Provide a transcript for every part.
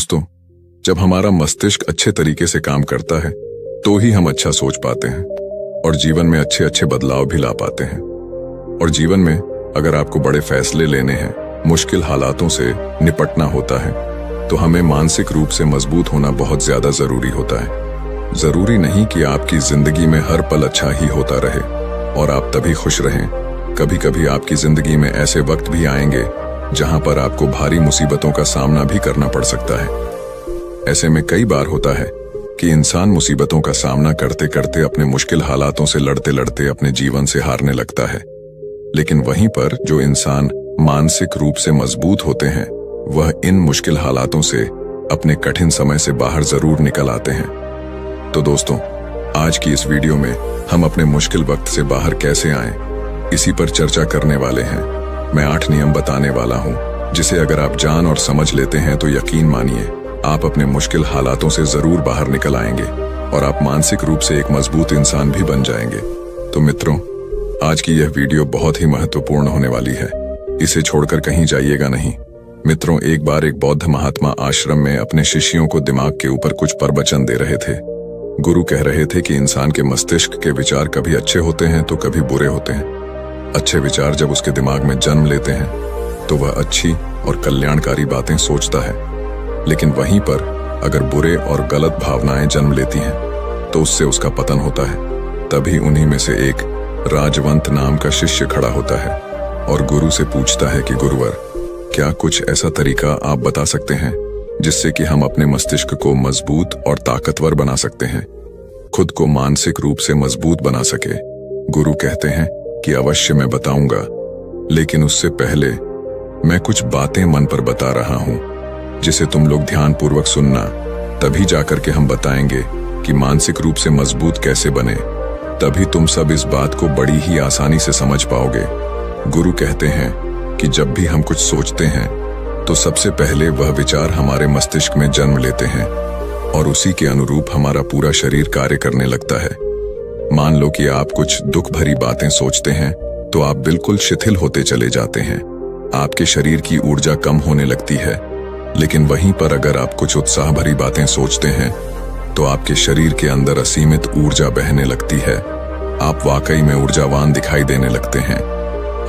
दोस्तों, जब हमारा मस्तिष्क अच्छे तरीके से काम करता है तो ही हम अच्छा सोच पाते हैं और जीवन में अच्छे अच्छे बदलाव भी ला पाते हैं। और जीवन में अगर आपको बड़े फैसले लेने हैं, मुश्किल हालातों से निपटना होता है, तो हमें मानसिक रूप से मजबूत होना बहुत ज्यादा जरूरी होता है। जरूरी नहीं कि आपकी जिंदगी में हर पल अच्छा ही होता रहे और आप तभी खुश रहें। कभी कभी आपकी जिंदगी में ऐसे वक्त भी आएंगे जहां पर आपको भारी मुसीबतों का सामना भी करना पड़ सकता है। ऐसे में कई बार होता है कि इंसान मुसीबतों का सामना करते करते अपने मुश्किल हालातों से लड़ते लड़ते अपने जीवन से हारने लगता है। लेकिन वहीं पर जो इंसान मानसिक रूप से मजबूत होते हैं, वह इन मुश्किल हालातों से अपने कठिन समय से बाहर जरूर निकल आते हैं। तो दोस्तों, आज की इस वीडियो में हम अपने मुश्किल वक्त से बाहर कैसे आएं, इसी पर चर्चा करने वाले हैं। मैं 8 नियम बताने वाला हूं, जिसे अगर आप जान और समझ लेते हैं तो यकीन मानिए आप अपने मुश्किल हालातों से जरूर बाहर निकल आएंगे और आप मानसिक रूप से एक मजबूत इंसान भी बन जाएंगे। तो मित्रों, आज की यह वीडियो बहुत ही महत्वपूर्ण होने वाली है, इसे छोड़कर कहीं जाइएगा नहीं। मित्रों, एक बार एक बौद्ध महात्मा आश्रम में अपने शिष्यों को दिमाग के ऊपर कुछ प्रवचन दे रहे थे। गुरु कह रहे थे कि इंसान के मस्तिष्क के विचार कभी अच्छे होते हैं तो कभी बुरे होते हैं। अच्छे विचार जब उसके दिमाग में जन्म लेते हैं तो वह अच्छी और कल्याणकारी बातें सोचता है, लेकिन वहीं पर अगर बुरे और गलत भावनाएं जन्म लेती हैं तो उससे उसका पतन होता है। तभी उन्हीं में से एक राजवंत नाम का शिष्य खड़ा होता है और गुरु से पूछता है कि गुरुवर, क्या कुछ ऐसा तरीका आप बता सकते हैं जिससे कि हम अपने मस्तिष्क को मजबूत और ताकतवर बना सकते हैं, खुद को मानसिक रूप से मजबूत बना सके। गुरु कहते हैं कि अवश्य मैं बताऊंगा, लेकिन उससे पहले मैं कुछ बातें मन पर बता रहा हूं जिसे तुम लोग ध्यानपूर्वक सुनना। तभी जाकर के हम बताएंगे कि मानसिक रूप से मजबूत कैसे बने। तभी तुम सब इस बात को बड़ी ही आसानी से समझ पाओगे। गुरु कहते हैं कि जब भी हम कुछ सोचते हैं तो सबसे पहले वह विचार हमारे मस्तिष्क में जन्म लेते हैं और उसी के अनुरूप हमारा पूरा शरीर कार्य करने लगता है। मान लो कि आप कुछ दुख भरी बातें सोचते हैं तो आप बिल्कुल शिथिल होते चले जाते हैं, आपके शरीर की ऊर्जा कम होने लगती है। लेकिन वहीं पर अगर आप कुछ उत्साह भरी बातें सोचते हैं तो आपके शरीर के अंदर असीमित ऊर्जा बहने लगती है। आप वाकई में ऊर्जावान दिखाई देने लगते हैं।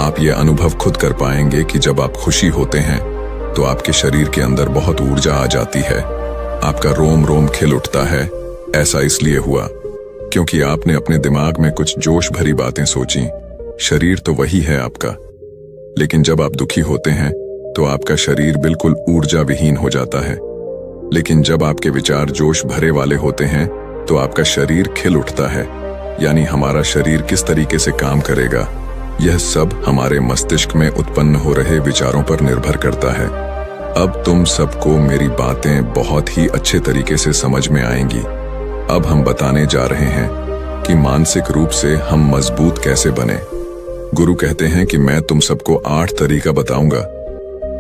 आप ये अनुभव खुद कर पाएंगे कि जब आप खुशी होते हैं तो आपके शरीर के अंदर बहुत ऊर्जा आ जाती है, आपका रोम रोम खिल उठता है। ऐसा इसलिए हुआ क्योंकि आपने अपने दिमाग में कुछ जोश भरी बातें सोची। शरीर तो वही है आपका, लेकिन जब आप दुखी होते हैं तो आपका शरीर बिल्कुल ऊर्जा विहीन हो जाता है। लेकिन जब आपके विचार जोश भरे वाले होते हैं तो आपका शरीर खिल उठता है। यानी हमारा शरीर किस तरीके से काम करेगा, यह सब हमारे मस्तिष्क में उत्पन्न हो रहे विचारों पर निर्भर करता है। अब तुम सबको मेरी बातें बहुत ही अच्छे तरीके से समझ में आएंगी। अब हम बताने जा रहे हैं कि मानसिक रूप से हम मजबूत कैसे बने। गुरु कहते हैं कि मैं तुम सबको 8 तरीका बताऊंगा।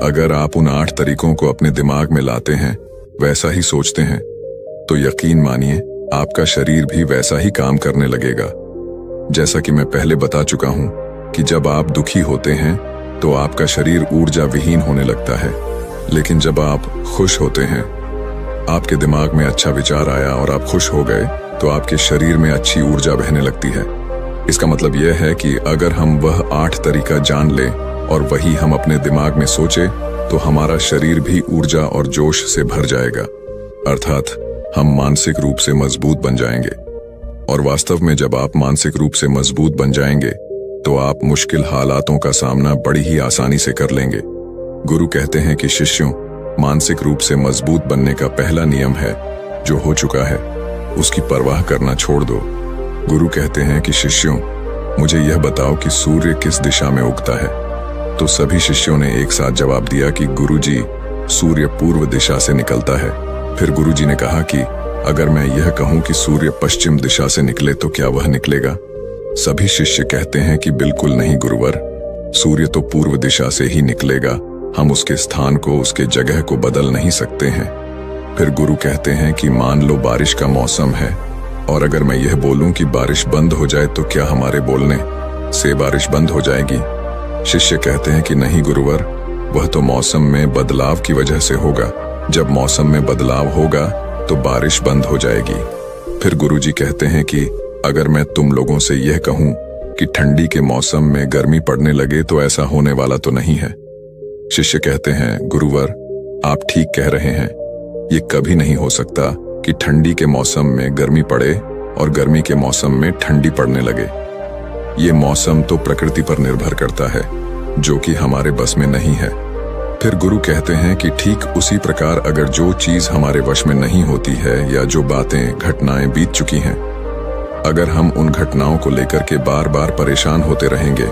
अगर आप उन 8 तरीकों को अपने दिमाग में लाते हैं, वैसा ही सोचते हैं, तो यकीन मानिए आपका शरीर भी वैसा ही काम करने लगेगा। जैसा कि मैं पहले बता चुका हूं कि जब आप दुखी होते हैं तो आपका शरीर ऊर्जा विहीन होने लगता है, लेकिन जब आप खुश होते हैं, आपके दिमाग में अच्छा विचार आया और आप खुश हो गए, तो आपके शरीर में अच्छी ऊर्जा बहने लगती है। इसका मतलब यह है कि अगर हम वह 8 तरीका जान लें और वही हम अपने दिमाग में सोचे तो हमारा शरीर भी ऊर्जा और जोश से भर जाएगा, अर्थात हम मानसिक रूप से मजबूत बन जाएंगे। और वास्तव में जब आप मानसिक रूप से मजबूत बन जाएंगे तो आप मुश्किल हालातों का सामना बड़ी ही आसानी से कर लेंगे। गुरु कहते हैं कि शिष्यों, मानसिक रूप से मजबूत बनने का पहला नियम है, जो हो चुका है उसकी परवाह करना छोड़ दो। गुरु कहते हैं कि शिष्यों, मुझे यह बताओ कि सूर्य किस दिशा में उगता है। तो सभी शिष्यों ने एक साथ जवाब दिया कि गुरुजी, सूर्य पूर्व दिशा से निकलता है। फिर गुरुजी ने कहा कि अगर मैं यह कहूं कि सूर्य पश्चिम दिशा से निकले तो क्या वह निकलेगा? सभी शिष्य कहते हैं कि बिल्कुल नहीं गुरुवर, सूर्य तो पूर्व दिशा से ही निकलेगा, हम उसके स्थान को, उसके जगह को बदल नहीं सकते हैं। फिर गुरु कहते हैं कि मान लो बारिश का मौसम है और अगर मैं यह बोलूं कि बारिश बंद हो जाए तो क्या हमारे बोलने से बारिश बंद हो जाएगी? शिष्य कहते हैं कि नहीं गुरुवर, वह तो मौसम में बदलाव की वजह से होगा, जब मौसम में बदलाव होगा तो बारिश बंद हो जाएगी। फिर गुरुजी कहते हैं कि अगर मैं तुम लोगों से यह कहूं कि ठंडी के मौसम में गर्मी पड़ने लगे तो ऐसा होने वाला तो नहीं है। शिष्य कहते हैं, गुरुवर आप ठीक कह रहे हैं, ये कभी नहीं हो सकता कि ठंडी के मौसम में गर्मी पड़े और गर्मी के मौसम में ठंडी पड़ने लगे। ये मौसम तो प्रकृति पर निर्भर करता है, जो कि हमारे बस में नहीं है। फिर गुरु कहते हैं कि ठीक उसी प्रकार अगर जो चीज हमारे वश में नहीं होती है या जो बातें घटनाएं बीत चुकी हैं, अगर हम उन घटनाओं को लेकर के बार बार परेशान होते रहेंगे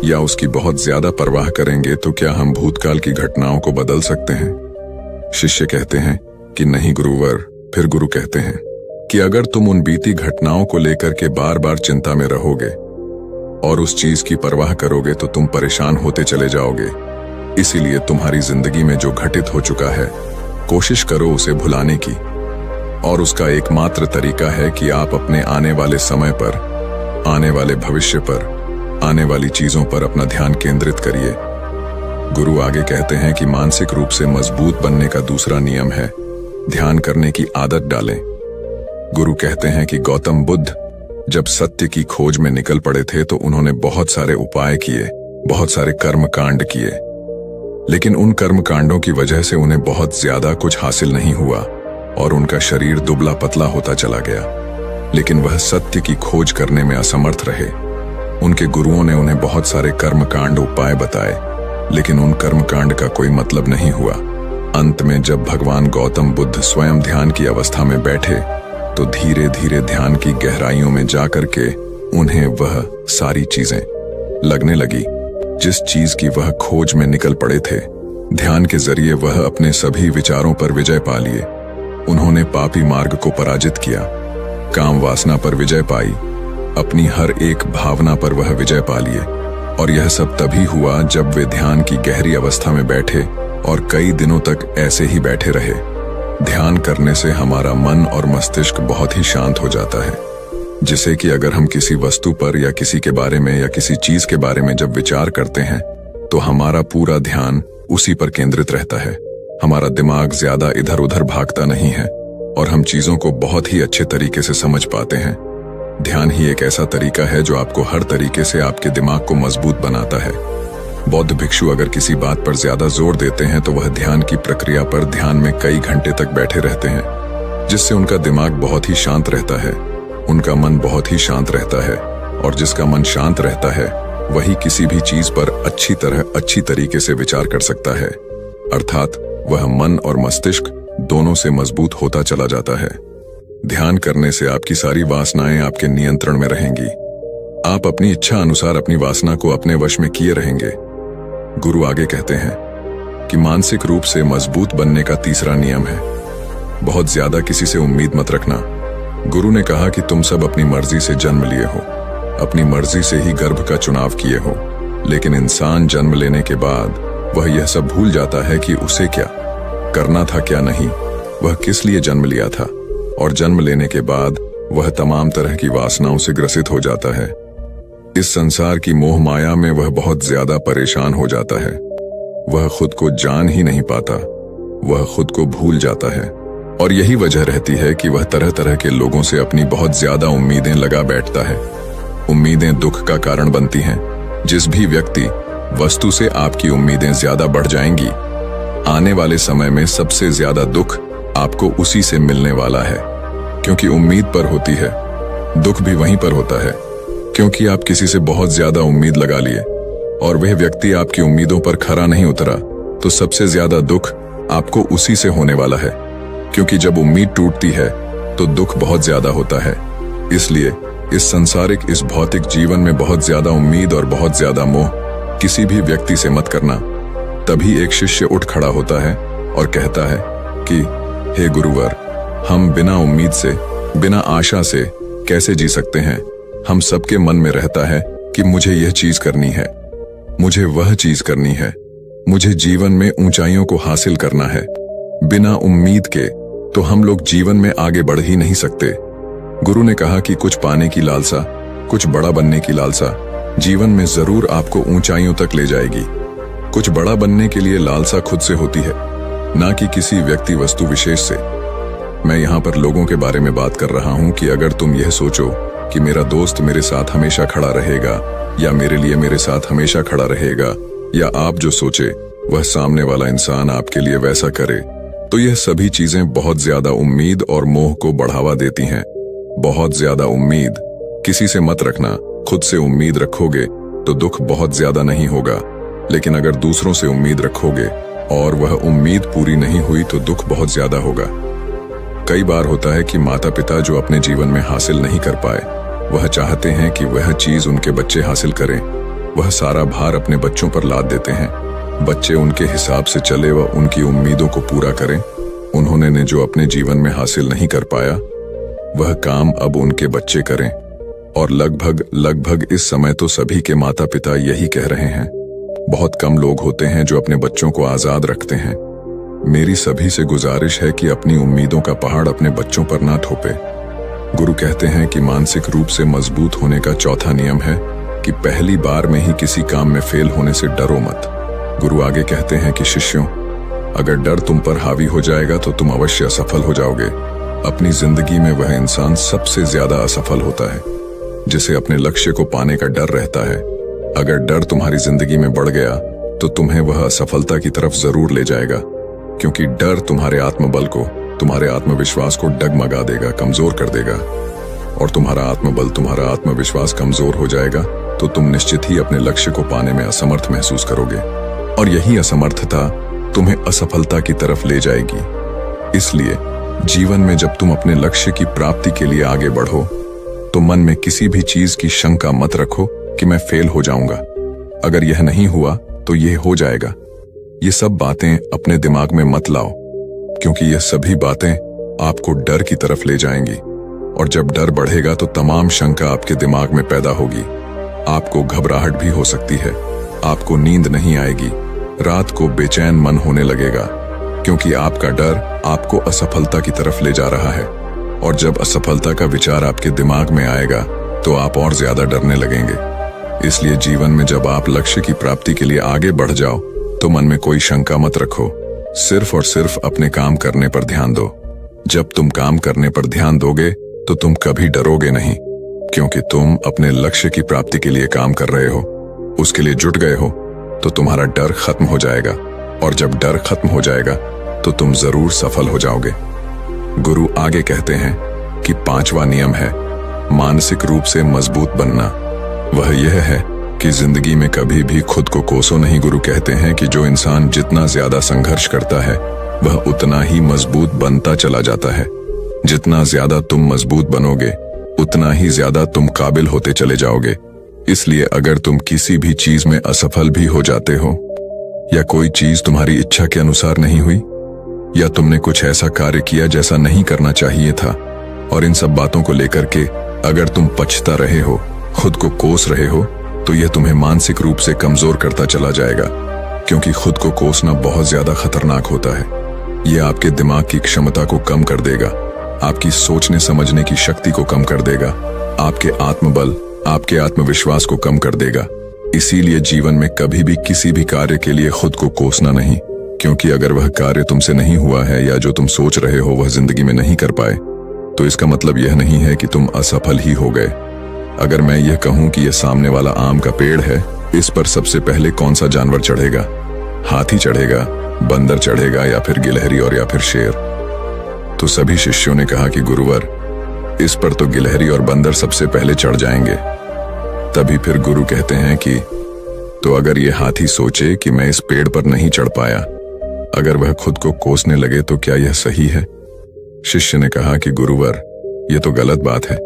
या उसकी बहुत ज्यादा परवाह करेंगे तो क्या हम भूतकाल की घटनाओं को बदल सकते हैं? शिष्य कहते हैं कि नहीं गुरुवर। फिर गुरु कहते हैं कि अगर तुम उन बीती घटनाओं को लेकर के बार बार चिंता में रहोगे और उस चीज की परवाह करोगे तो तुम परेशान होते चले जाओगे। इसीलिए तुम्हारी जिंदगी में जो घटित हो चुका है, कोशिश करो उसे भुलाने की, और उसका एकमात्र तरीका है कि आप अपने आने वाले समय पर, आने वाले भविष्य पर, आने वाली चीजों पर अपना ध्यान केंद्रित करिए। गुरु आगे कहते हैं कि मानसिक रूप से मजबूत बनने का दूसरा नियम है ध्यान करने की आदत डालें। गुरु कहते हैं कि गौतम बुद्ध जब सत्य की खोज में निकल पड़े थे तो उन्होंने बहुत सारे उपाय किए, बहुत सारे कर्म कांड किए, लेकिन उन कर्म कांडों की वजह से उन्हें बहुत ज्यादा कुछ हासिल नहीं हुआ और उनका शरीर दुबला पतला होता चला गया। लेकिन वह सत्य की खोज करने में असमर्थ रहे। उनके गुरुओं ने उन्हें बहुत सारे कर्मकांड उपाय बताए, लेकिन उन कर्मकांड का कोई मतलब नहीं हुआ। अंत में जब भगवान गौतम बुद्ध स्वयं ध्यान की अवस्था में बैठे तो धीरे धीरे ध्यान की गहराइयों में जाकर के उन्हें वह सारी चीजें लगने लगी जिस चीज की वह खोज में निकल पड़े थे। ध्यान के जरिए वह अपने सभी विचारों पर विजय पा लिए। उन्होंने पापी मार्ग को पराजित किया, काम वासना पर विजय पाई, अपनी हर एक भावना पर वह विजय पा लिए। और यह सब तभी हुआ जब वे ध्यान की गहरी अवस्था में बैठे और कई दिनों तक ऐसे ही बैठे रहे। ध्यान करने से हमारा मन और मस्तिष्क बहुत ही शांत हो जाता है, जिसे कि अगर हम किसी वस्तु पर या किसी के बारे में या किसी चीज के बारे में जब विचार करते हैं तो हमारा पूरा ध्यान उसी पर केंद्रित रहता है। हमारा दिमाग ज्यादा इधर उधर भागता नहीं है और हम चीजों को बहुत ही अच्छे तरीके से समझ पाते हैं। ध्यान ही एक ऐसा तरीका है जो आपको हर तरीके से आपके दिमाग को मजबूत बनाता है। बौद्ध भिक्षु अगर किसी बात पर ज्यादा जोर देते हैं तो वह ध्यान की प्रक्रिया पर ध्यान में कई घंटे तक बैठे रहते हैं, जिससे उनका दिमाग बहुत ही शांत रहता है, उनका मन बहुत ही शांत रहता है। और जिसका मन शांत रहता है वही किसी भी चीज पर अच्छी तरीके से विचार कर सकता है, अर्थात वह मन और मस्तिष्क दोनों से मजबूत होता चला जाता है। ध्यान करने से आपकी सारी वासनाएं आपके नियंत्रण में रहेंगी। आप अपनी इच्छा अनुसार अपनी वासना को अपने वश में किए रहेंगे। गुरु आगे कहते हैं कि मानसिक रूप से मजबूत बनने का तीसरा नियम है बहुत ज्यादा किसी से उम्मीद मत रखना। गुरु ने कहा कि तुम सब अपनी मर्जी से जन्म लिए हो, अपनी मर्जी से ही गर्भ का चुनाव किए हो, लेकिन इंसान जन्म लेने के बाद वह यह सब भूल जाता है कि उसे क्या करना था क्या नहीं, वह किस लिए जन्म लिया था। और जन्म लेने के बाद वह तमाम तरह की वासनाओं से ग्रसित हो जाता है। इस संसार की मोह माया में वह बहुत ज्यादा परेशान हो जाता है। वह खुद को जान ही नहीं पाता, वह खुद को भूल जाता है। और यही वजह रहती है कि वह तरह तरह के लोगों से अपनी बहुत ज्यादा उम्मीदें लगा बैठता है। उम्मीदें दुख का कारण बनती हैं। जिस भी व्यक्ति वस्तु से आपकी उम्मीदें ज्यादा बढ़ जाएंगी, आने वाले समय में सबसे ज्यादा दुख आपको उसी से मिलने वाला है, क्योंकि उम्मीद पर होती है। दुख भी वहीं पर होता है, क्योंकि आप किसी से बहुत ज्यादा उम्मीद लगा लिए और वह व्यक्ति आपकी उम्मीदों पर खरा नहीं उतरा, तो सबसे ज्यादा दुख आपको उसी से होने वाला है। क्योंकि जब उम्मीद टूटती है तो दुख बहुत ज्यादा होता है। इसलिए इस संसारिक, इस भौतिक जीवन में बहुत ज्यादा उम्मीद और बहुत ज्यादा मोह किसी भी व्यक्ति से मत करना। तभी एक शिष्य उठ खड़ा होता है और कहता है कि हे गुरुवर, हम बिना उम्मीद से, बिना आशा से कैसे जी सकते हैं। हम सबके मन में रहता है कि मुझे यह चीज करनी है, मुझे वह चीज करनी है, मुझे जीवन में ऊंचाइयों को हासिल करना है। बिना उम्मीद के तो हम लोग जीवन में आगे बढ़ ही नहीं सकते। गुरु ने कहा कि कुछ पाने की लालसा, कुछ बड़ा बनने की लालसा जीवन में जरूर आपको ऊंचाइयों तक ले जाएगी। कुछ बड़ा बनने के लिए लालसा खुद से होती है, ना कि किसी व्यक्ति वस्तु विशेष से। मैं यहाँ पर लोगों के बारे में बात कर रहा हूँ कि अगर तुम यह सोचो कि मेरा दोस्त मेरे साथ हमेशा खड़ा रहेगा या मेरे लिए मेरे साथ हमेशा खड़ा रहेगा, या आप जो सोचे वह सामने वाला इंसान आपके लिए वैसा करे, तो यह सभी चीजें बहुत ज्यादा उम्मीद और मोह को बढ़ावा देती हैं। बहुत ज्यादा उम्मीद किसी से मत रखना। खुद से उम्मीद रखोगे तो दुख बहुत ज्यादा नहीं होगा, लेकिन अगर दूसरों से उम्मीद रखोगे और वह उम्मीद पूरी नहीं हुई तो दुख बहुत ज्यादा होगा। कई बार होता है कि माता पिता जो अपने जीवन में हासिल नहीं कर पाए, वह चाहते हैं कि वह चीज उनके बच्चे हासिल करें। वह सारा भार अपने बच्चों पर लाद देते हैं। बच्चे उनके हिसाब से चले व उनकी उम्मीदों को पूरा करें। उन्होंने जो अपने जीवन में हासिल नहीं कर पाया, वह काम अब उनके बच्चे करें। और लगभग इस समय तो सभी के माता पिता यही कह रहे हैं। बहुत कम लोग होते हैं जो अपने बच्चों को आजाद रखते हैं। मेरी सभी से गुजारिश है कि अपनी उम्मीदों का पहाड़ अपने बच्चों पर ना थोपे। गुरु कहते हैं कि मानसिक रूप से मजबूत होने का चौथा नियम है कि पहली बार में ही किसी काम में फेल होने से डरो मत। गुरु आगे कहते हैं कि शिष्यों, अगर डर तुम पर हावी हो जाएगा तो तुम अवश्य असफल हो जाओगे। अपनी जिंदगी में वह इंसान सबसे ज्यादा असफल होता है जिसे अपने लक्ष्य को पाने का डर रहता है। अगर डर तुम्हारी जिंदगी में बढ़ गया तो तुम्हें वह असफलता की तरफ जरूर ले जाएगा, क्योंकि डर तुम्हारे आत्मबल को, तुम्हारे आत्मविश्वास को डगमगा देगा, कमजोर कर देगा। और तुम्हारा आत्मबल, तुम्हारा आत्मविश्वास कमजोर हो जाएगा तो तुम निश्चित ही अपने लक्ष्य को पाने में असमर्थ महसूस करोगे, और यही असमर्थता तुम्हें असफलता की तरफ ले जाएगी। इसलिए जीवन में जब तुम अपने लक्ष्य की प्राप्ति के लिए आगे बढ़ो तो मन में किसी भी चीज की शंका मत रखो कि मैं फेल हो जाऊंगा। अगर यह नहीं हुआ तो यह हो जाएगा। ये सब बातें अपने दिमाग में मत लाओ, क्योंकि ये सभी बातें आपको डर की तरफ ले जाएंगी। और जब डर बढ़ेगा तो तमाम शंका आपके दिमाग में पैदा होगी। आपको घबराहट भी हो सकती है, आपको नींद नहीं आएगी, रात को बेचैन मन होने लगेगा, क्योंकि आपका डर आपको असफलता की तरफ ले जा रहा है। और जब असफलता का विचार आपके दिमाग में आएगा तो आप और ज्यादा डरने लगेंगे। इसलिए जीवन में जब आप लक्ष्य की प्राप्ति के लिए आगे बढ़ जाओ तो मन में कोई शंका मत रखो, सिर्फ और सिर्फ अपने काम करने पर ध्यान दो। जब तुम काम करने पर ध्यान दोगे तो तुम कभी डरोगे नहीं, क्योंकि तुम अपने लक्ष्य की प्राप्ति के लिए काम कर रहे हो, उसके लिए जुट गए हो, तो तुम्हारा डर खत्म हो जाएगा। और जब डर खत्म हो जाएगा तो तुम जरूर सफल हो जाओगे। गुरु आगे कहते हैं कि पांचवा नियम है मानसिक रूप से मजबूत बनना। वह यह है कि जिंदगी में कभी भी खुद को कोसो नहीं। गुरु कहते हैं कि जो इंसान जितना ज्यादा संघर्ष करता है वह उतना ही मजबूत बनता चला जाता है। जितना ज्यादा तुम मजबूत बनोगे उतना ही ज्यादा तुम काबिल होते चले जाओगे। इसलिए अगर तुम किसी भी चीज में असफल भी हो जाते हो, या कोई चीज तुम्हारी इच्छा के अनुसार नहीं हुई, या तुमने कुछ ऐसा कार्य किया जैसा नहीं करना चाहिए था, और इन सब बातों को लेकर के अगर तुम पछता रहे हो, खुद को कोस रहे हो, तो यह तुम्हें मानसिक रूप से कमजोर करता चला जाएगा, क्योंकि खुद को कोसना बहुत ज्यादा खतरनाक होता है। यह आपके दिमाग की क्षमता को कम कर देगा, आपकी सोचने समझने की शक्ति को कम कर देगा, आपके आत्मबल, आपके आत्मविश्वास को कम कर देगा। इसीलिए जीवन में कभी भी किसी भी कार्य के लिए खुद को कोसना नहीं, क्योंकि अगर वह कार्य तुमसे नहीं हुआ है या जो तुम सोच रहे हो वह जिंदगी में नहीं कर पाए, तो इसका मतलब यह नहीं है कि तुम असफल ही हो गए। अगर मैं यह कहूं कि यह सामने वाला आम का पेड़ है, इस पर सबसे पहले कौन सा जानवर चढ़ेगा? हाथी चढ़ेगा, बंदर चढ़ेगा, या फिर गिलहरी और या फिर शेर? तो सभी शिष्यों ने कहा कि गुरुवर, इस पर तो गिलहरी और बंदर सबसे पहले चढ़ जाएंगे। तभी फिर गुरु कहते हैं कि तो अगर यह हाथी सोचे कि मैं इस पेड़ पर नहीं चढ़ पाया, अगर वह खुद को कोसने लगे, तो क्या यह सही है? शिष्य ने कहा कि गुरुवर, यह तो गलत बात है,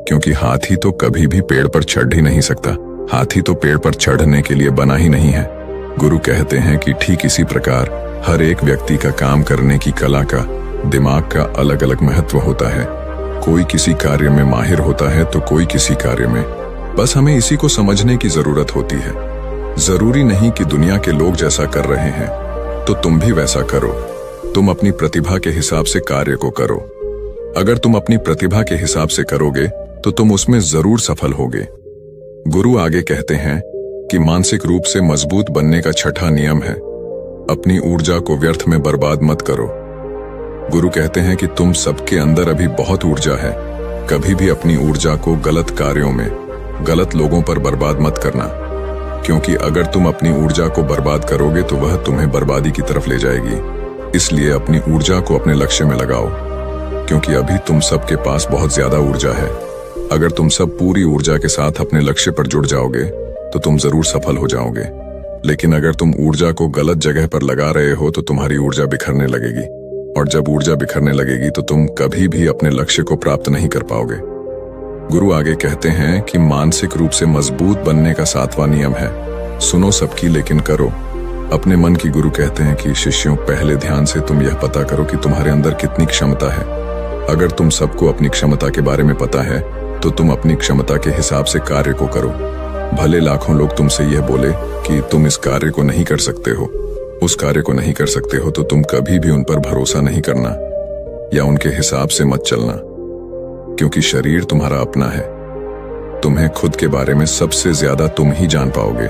क्योंकि हाथी तो कभी भी पेड़ पर चढ़ ही नहीं सकता। हाथी तो पेड़ पर चढ़ने के लिए बना ही नहीं है। गुरु कहते हैं कि ठीक इसी प्रकार हर एक व्यक्ति का काम करने की कला का, दिमाग का अलग अलग महत्व होता है। कोई किसी कार्य में माहिर होता है तो कोई किसी कार्य में। बस हमें इसी को समझने की जरूरत होती है। जरूरी नहीं कि दुनिया के लोग जैसा कर रहे हैं तो तुम भी वैसा करो। तुम अपनी प्रतिभा के हिसाब से कार्य को करो। अगर तुम अपनी प्रतिभा के हिसाब से करोगे तो तुम उसमें जरूर सफल होगे। गुरु आगे कहते हैं कि मानसिक रूप से मजबूत बनने का छठा नियम है अपनी ऊर्जा को व्यर्थ में बर्बाद मत करो। गुरु कहते हैं कि तुम सबके अंदर अभी बहुत ऊर्जा है। कभी भी अपनी ऊर्जा को गलत कार्यों में, गलत लोगों पर बर्बाद मत करना, क्योंकि अगर तुम अपनी ऊर्जा को बर्बाद करोगे तो वह तुम्हें बर्बादी की तरफ ले जाएगी। इसलिए अपनी ऊर्जा को अपने लक्ष्य में लगाओ, क्योंकि अभी तुम सबके पास बहुत ज्यादा ऊर्जा है। अगर तुम सब पूरी ऊर्जा के साथ अपने लक्ष्य पर जुड़ जाओगे तो तुम जरूर सफल हो जाओगे। लेकिन अगर तुम ऊर्जा को गलत जगह पर लगा रहे हो तो तुम्हारी ऊर्जा बिखरने लगेगी, और जब ऊर्जा बिखरने लगेगी तो तुम कभी भी अपने लक्ष्य को प्राप्त नहीं कर पाओगे। गुरु आगे कहते हैं कि मानसिक रूप से मजबूत बनने का 7वां नियम है, सुनो सबकी लेकिन करो अपने मन की। गुरु कहते हैं कि शिष्यों, पहले ध्यान से तुम यह पता करो कि तुम्हारे अंदर कितनी क्षमता है। अगर तुम सबको अपनी क्षमता के बारे में पता है तो तुम अपनी क्षमता के हिसाब से कार्य को करो। भले लाखों लोग तुमसे यह बोले कि तुम इस कार्य को नहीं कर सकते हो, उस कार्य को नहीं कर सकते हो, तो तुम कभी भी उन पर भरोसा नहीं करना या उनके हिसाब से मत चलना, क्योंकि शरीर तुम्हारा अपना है। तुम्हें खुद के बारे में सबसे ज्यादा तुम ही जान पाओगे।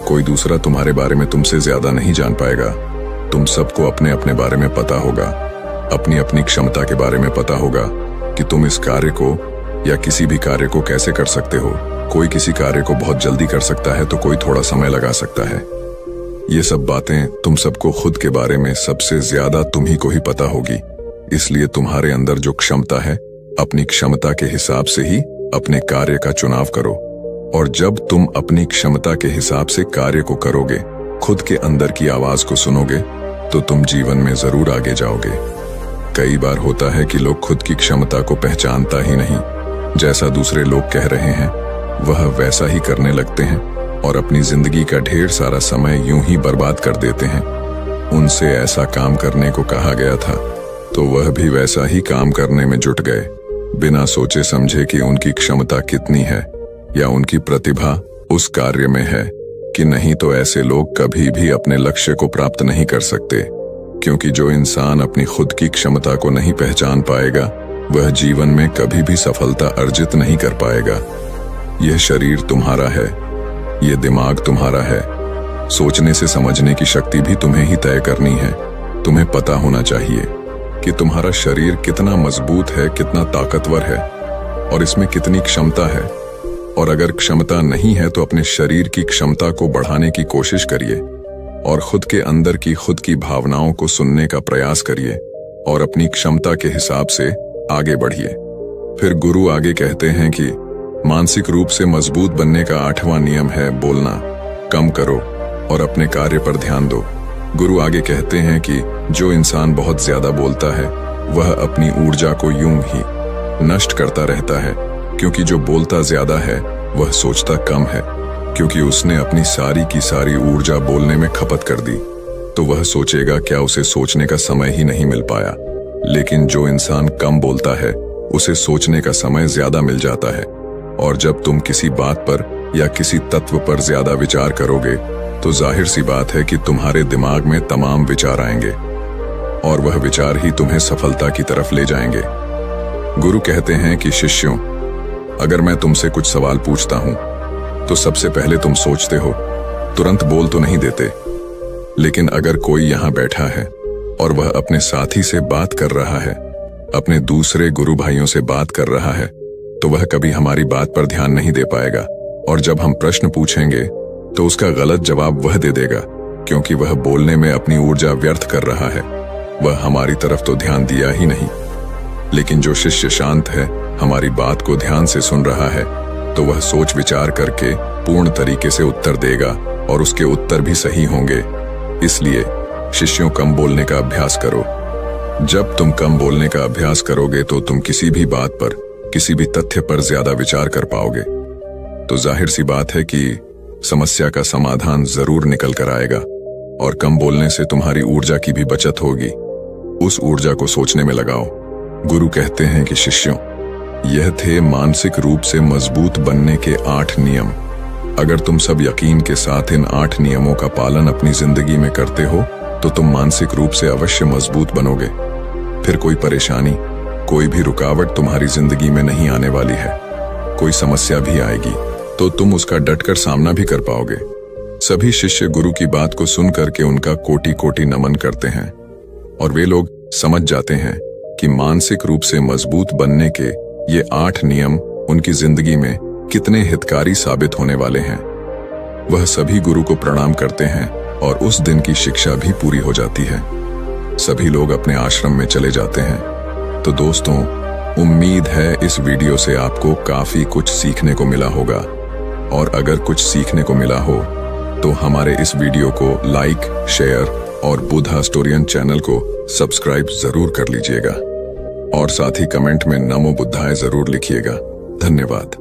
कोई दूसरा तुम्हारे बारे में तुमसे ज्यादा नहीं जान पाएगा। तुम सबको अपने अपने बारे में पता होगा, अपनी अपनी क्षमता के बारे में पता होगा कि तुम इस कार्य को या किसी भी कार्य को कैसे कर सकते हो। कोई किसी कार्य को बहुत जल्दी कर सकता है तो कोई थोड़ा समय लगा सकता है। ये सब बातें तुम सबको खुद के बारे में सबसे ज्यादा तुम्ही को ही पता होगी। इसलिए तुम्हारे अंदर जो क्षमता है, अपनी क्षमता के हिसाब से ही अपने कार्य का चुनाव करो। और जब तुम अपनी क्षमता के हिसाब से कार्य को करोगे, खुद के अंदर की आवाज को सुनोगे, तो तुम जीवन में जरूर आगे जाओगे। कई बार होता है कि लोग खुद की क्षमता को पहचानता ही नहीं। जैसा दूसरे लोग कह रहे हैं वह वैसा ही करने लगते हैं और अपनी जिंदगी का ढेर सारा समय यूं ही बर्बाद कर देते हैं। उनसे ऐसा काम करने को कहा गया था तो वह भी वैसा ही काम करने में जुट गए, बिना सोचे समझे कि उनकी क्षमता कितनी है या उनकी प्रतिभा उस कार्य में है कि नहीं। तो ऐसे लोग कभी भी अपने लक्ष्य को प्राप्त नहीं कर सकते, क्योंकि जो इंसान अपनी खुद की क्षमता को नहीं पहचान पाएगा वह जीवन में कभी भी सफलता अर्जित नहीं कर पाएगा। यह शरीर तुम्हारा है, यह दिमाग तुम्हारा है। सोचने से समझने की शक्ति भी तुम्हें ही तय करनी है। तुम्हें पता होना चाहिए कि तुम्हारा शरीर कितना मजबूत है, कितना ताकतवर है और इसमें कितनी क्षमता है। और अगर क्षमता नहीं है तो अपने शरीर की क्षमता को बढ़ाने की कोशिश करिए और खुद के अंदर की खुद की भावनाओं को सुनने का प्रयास करिए और अपनी क्षमता के हिसाब से आगे बढ़िए। फिर गुरु आगे कहते हैं कि मानसिक रूप से मजबूत बनने का 8वां नियम है, बोलना कम करो और अपने कार्य पर ध्यान दो। गुरु आगे कहते हैं कि जो इंसान बहुत ज्यादा बोलता है वह अपनी ऊर्जा को यूं ही नष्ट करता रहता है, क्योंकि जो बोलता ज्यादा है वह सोचता कम है। क्योंकि उसने अपनी सारी की सारी ऊर्जा बोलने में खपत कर दी तो वह सोचेगा क्या उसे सोचने का समय ही नहीं मिल पाया। लेकिन जो इंसान कम बोलता है उसे सोचने का समय ज्यादा मिल जाता है। और जब तुम किसी बात पर या किसी तत्व पर ज्यादा विचार करोगे तो जाहिर सी बात है कि तुम्हारे दिमाग में तमाम विचार आएंगे और वह विचार ही तुम्हें सफलता की तरफ ले जाएंगे। गुरु कहते हैं कि शिष्यों, अगर मैं तुमसे कुछ सवाल पूछता हूं तो सबसे पहले तुम सोचते हो, तुरंत बोल तो नहीं देते। लेकिन अगर कोई यहां बैठा है और वह अपने साथी से बात कर रहा है, अपने दूसरे गुरु भाइयों से बात कर रहा है, तो वह कभी हमारी बात पर ध्यान नहीं दे पाएगा। और जब हम प्रश्न पूछेंगे तो उसका गलत जवाब वह दे देगा, क्योंकि वह बोलने में अपनी ऊर्जा व्यर्थ कर रहा है। वह हमारी तरफ तो ध्यान दिया ही नहीं। लेकिन जो शिष्य शांत है, हमारी बात को ध्यान से सुन रहा है, तो वह सोच विचार करके पूर्ण तरीके से उत्तर देगा और उसके उत्तर भी सही होंगे। इसलिए शिष्यों, कम बोलने का अभ्यास करो। जब तुम कम बोलने का अभ्यास करोगे तो तुम किसी भी बात पर, किसी भी तथ्य पर ज्यादा विचार कर पाओगे। तो जाहिर सी बात है कि समस्या का समाधान जरूर निकल कर आएगा। और कम बोलने से तुम्हारी ऊर्जा की भी बचत होगी। उस ऊर्जा को सोचने में लगाओ। गुरु कहते हैं कि शिष्यों, यह थे मानसिक रूप से मजबूत बनने के 8 नियम। अगर तुम सब यकीन के साथ इन 8 नियमों का पालन अपनी जिंदगी में करते हो तो तुम मानसिक रूप से अवश्य मजबूत बनोगे। फिर कोई परेशानी, कोई भी रुकावट तुम्हारी जिंदगी में नहीं आने वाली है। कोई समस्या भी आएगी तो तुम उसका डटकर सामना भी कर पाओगे। सभी शिष्य गुरु की बात को सुन करके उनका कोटि कोटि नमन करते हैं और वे लोग समझ जाते हैं कि मानसिक रूप से मजबूत बनने के ये 8 नियम उनकी जिंदगी में कितने हितकारी साबित होने वाले हैं। वह सभी गुरु को प्रणाम करते हैं और उस दिन की शिक्षा भी पूरी हो जाती है। सभी लोग अपने आश्रम में चले जाते हैं। तो दोस्तों, उम्मीद है इस वीडियो से आपको काफी कुछ सीखने को मिला होगा, और अगर कुछ सीखने को मिला हो तो हमारे इस वीडियो को लाइक, शेयर और बुद्धा स्टोरियन चैनल को सब्सक्राइब जरूर कर लीजिएगा और साथ ही कमेंट में नमो बुद्धाय जरूर लिखिएगा। धन्यवाद।